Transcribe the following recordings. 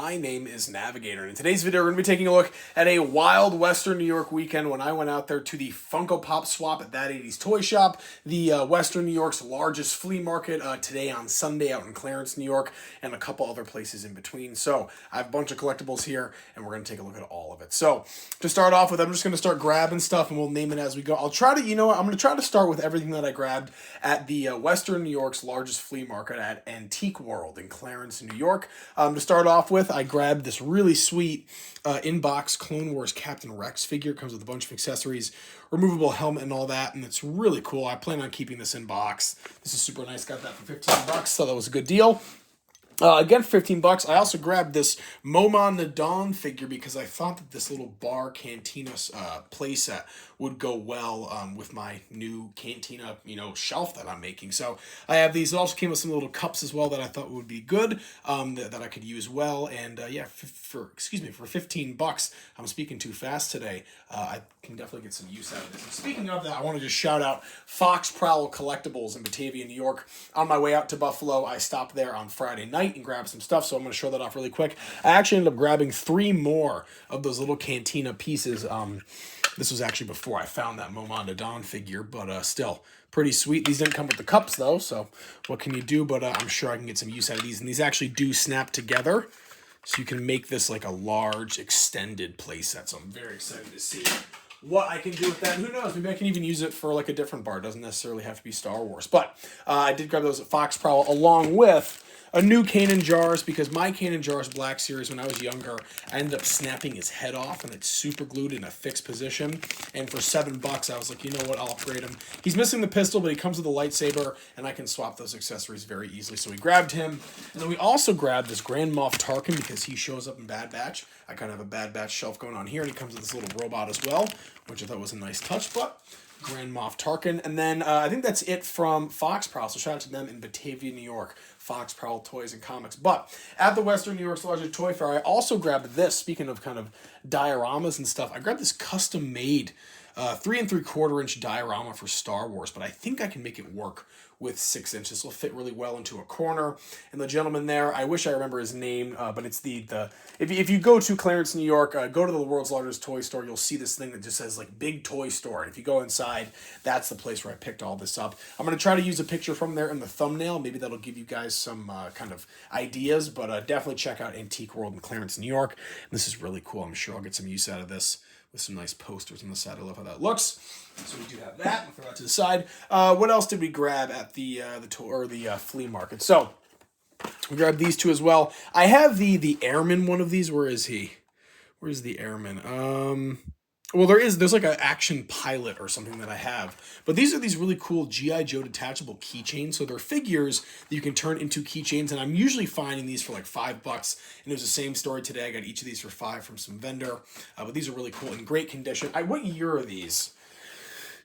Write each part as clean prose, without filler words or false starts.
My name is Navigator, and in today's video we're going to be taking a look at a wild Western New York weekend when I went out there to the Funko Pop swap at That 80s Toy Shop, the Western New York's largest flea market, today on Sunday out in Clarence, New York, and a couple other places in between. So I have a bunch of collectibles here, and we're going to take a look at all of it. So to start off with, I'm just going to start grabbing stuff, and we'll name it as we go. I'll try to, I'm going to try to start with everything that I grabbed at the Western New York's largest flea market at Antique World in Clarence, New York. To start off with, I grabbed this really sweet in-box Clone Wars Captain Rex figure. It comes with a bunch of accessories, removable helmet and all that, and it's really cool. I plan on keeping this in box. This is super nice. Got that for 15 bucks, so that was a good deal. Again, for 15 bucks, I also grabbed this Momon Nadon figure because I thought that this little bar cantina playset would go well with my new cantina, shelf that I'm making. So I have these. It also came with some little cups as well that I thought would be good, that I could use well. And for 15 bucks, I'm speaking too fast today. I can definitely get some use out of this. And speaking of that, I want to just shout out Fox Prowl Collectibles in Batavia, New York. On my way out to Buffalo, I stopped there on Friday night and grab some stuff, so I'm going to show that off really quick. I actually ended up grabbing 3 more of those little cantina pieces. This was actually before I found that Momon Nadon figure, but still pretty sweet. These didn't come with the cups though, so what can you do? But I'm sure I can get some use out of these, and these actually do snap together, so you can make this like a large extended playset. So I'm very excited to see what I can do with that. And who knows, maybe I can even use it for like a different bar. It doesn't necessarily have to be Star Wars. But I did grab those at Fox Prowl along with a new Kanan Jars, because my Kanan Jars Black Series, when I was younger, I ended up snapping his head off, and it's super glued in a fixed position. And for 7 bucks, I was like, you know what, I'll upgrade him. He's missing the pistol, but he comes with a lightsaber, and I can swap those accessories very easily. So we grabbed him. And then we also grabbed this Grand Moff Tarkin, because he shows up in Bad Batch. I kind of have a Bad Batch shelf going on here, and he comes with this little robot as well, which I thought was a nice touch. But Grand Moff Tarkin. And then I think that's it from Fox Prowl. So shout out to them in Batavia, New York. Fox Prowl Toys and Comics. But at the Western New York's largest toy fair, I also grabbed this. Speaking of kind of dioramas and stuff, I grabbed this custom-made 3 3/4 inch diorama for Star Wars, but I think I can make it work with 6 inches. This will fit really well into a corner. And the gentleman there, I wish I remember his name, but it's if you go to Clarence, New York, go to the world's largest toy store, you'll see this thing that just says like Big Toy Store. And if you go inside, that's the place where I picked all this up. I'm going to try to use a picture from there in the thumbnail. Maybe that'll give you guys some kind of ideas, but definitely check out Antique World in Clarence, New York. And this is really cool. I'm sure I'll get some use out of this with some nice posters on the side. I love how that looks. So we do have that. We'll throw that to the side. What else did we grab at the flea market? So we grabbed these 2 as well. I have the Airman one of these. Where is he? Where's the Airman? Well, there's like an action pilot or something that I have. But these are these really cool G.I. Joe detachable keychains. So they're figures that you can turn into keychains. And I'm usually finding these for like 5 bucks. And it was the same story today. I got each of these for 5 from some vendor. But these are really cool, in great condition. What year are these?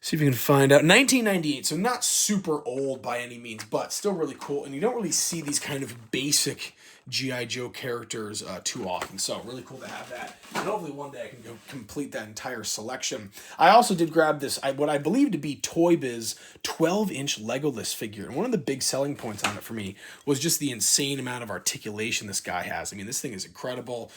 See if you can find out. 1998, so not super old by any means, but still really cool. And you don't really see these kind of basic G.I. Joe characters too often. So really cool to have that. And hopefully one day I can go complete that entire selection. I also did grab this, what I believe to be Toy Biz 12-inch Legolas figure. And one of the big selling points on it for me was just the insane amount of articulation this guy has. I mean, this thing is incredible.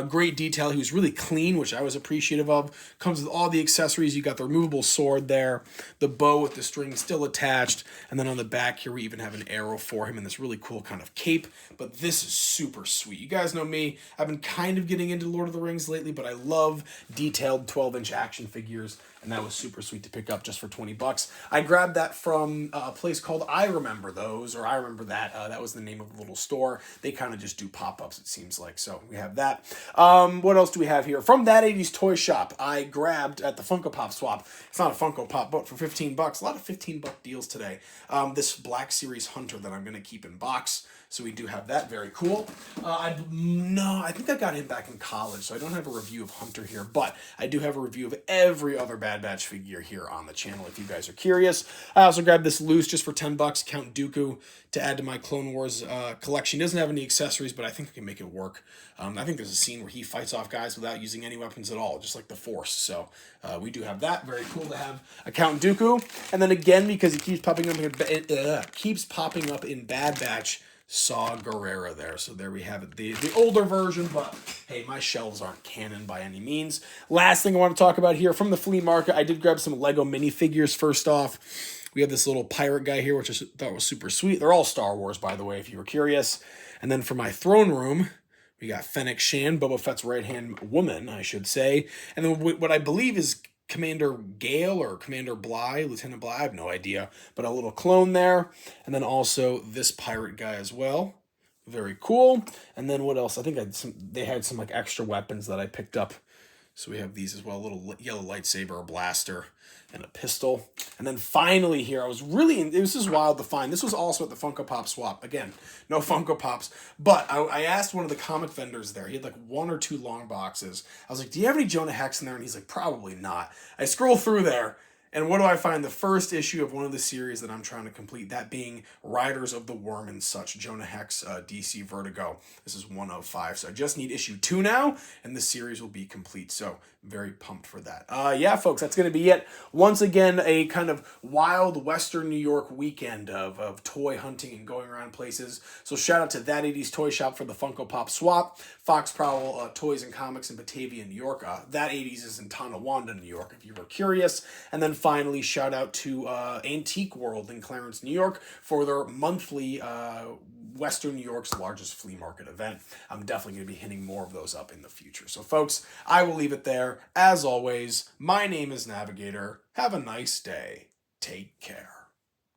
Great detail. He was really clean, which I was appreciative of. Comes with all the accessories. You got the removable sword there, the bow with the string still attached, and then on the back here we even have an arrow for him in this really cool kind of cape. But this is super sweet. You guys know me. I've been kind of getting into Lord of the Rings lately, but I love detailed 12-inch action figures, and that was super sweet to pick up just for 20 bucks. I grabbed that from a place called I Remember Those, or I Remember That. That was the name of the little store. They kind of just do pop-ups, it seems like. So we have that. What else do we have here? From That 80s Toy Shop, I grabbed at the Funko Pop swap. It's not a Funko Pop, but for 15 bucks. A lot of 15-buck deals today. This Black Series Hunter that I'm going to keep in box. So we do have that. Very cool. I think I got him back in college, so I don't have a review of Hunter here, but I do have a review of every other Bad Batch figure here on the channel if you guys are curious. I also grabbed this loose just for 10 bucks, Count Dooku, to add to my Clone Wars collection. He doesn't have any accessories, but I think I can make it work. I think there's a scene where he fights off guys without using any weapons at all, just like the Force. So we do have that. Very cool to have a Count Dooku. And then again, because he keeps popping up in Bad Batch, Saw Gerrera there. So there we have it, the older version, but hey, my shelves aren't canon by any means. Last thing I want to talk about here from the flea market, I did grab some Lego minifigures first off. We have this little pirate guy here, which I thought was super sweet. They're all Star Wars, by the way, if you were curious. And then for my throne room, we got Fennec Shan, Boba Fett's right-hand woman, I should say. And then what I believe is Commander Gale or Commander Bly, Lieutenant Bly, I have no idea, but a little clone there. And then also this pirate guy as well. Very cool. And then what else? I think they had some like extra weapons that I picked up. So we have these as well, a little yellow lightsaber, a blaster, and a pistol. And then finally here, this is wild to find. This was also at the Funko Pop swap. Again, no Funko Pops. But I asked one of the comic vendors there. He had like 1 or 2 long boxes. I was like, do you have any Jonah Hex in there? And he's like, probably not. I scroll through there. And what do I find? The first issue of one of the series that I'm trying to complete, that being Riders of the Worm and Such, Jonah Hex, DC Vertigo. This is 105. So I just need issue 2 now, and the series will be complete. So very pumped for that. Yeah, folks, that's going to be it. Once again, a kind of wild Western New York weekend of toy hunting and going around places. So shout out to That 80s Toy Shop for the Funko Pop swap. Fox Prowl Toys and Comics in Batavia, New York. That 80s is in Tonawanda, New York, if you were curious. And then finally, shout out to Antique World in Clarence, New York for their monthly Western New York's largest flea market event. I'm definitely going to be hitting more of those up in the future. So folks, I will leave it there. As always, my name is Navigator. Have a nice day. Take care.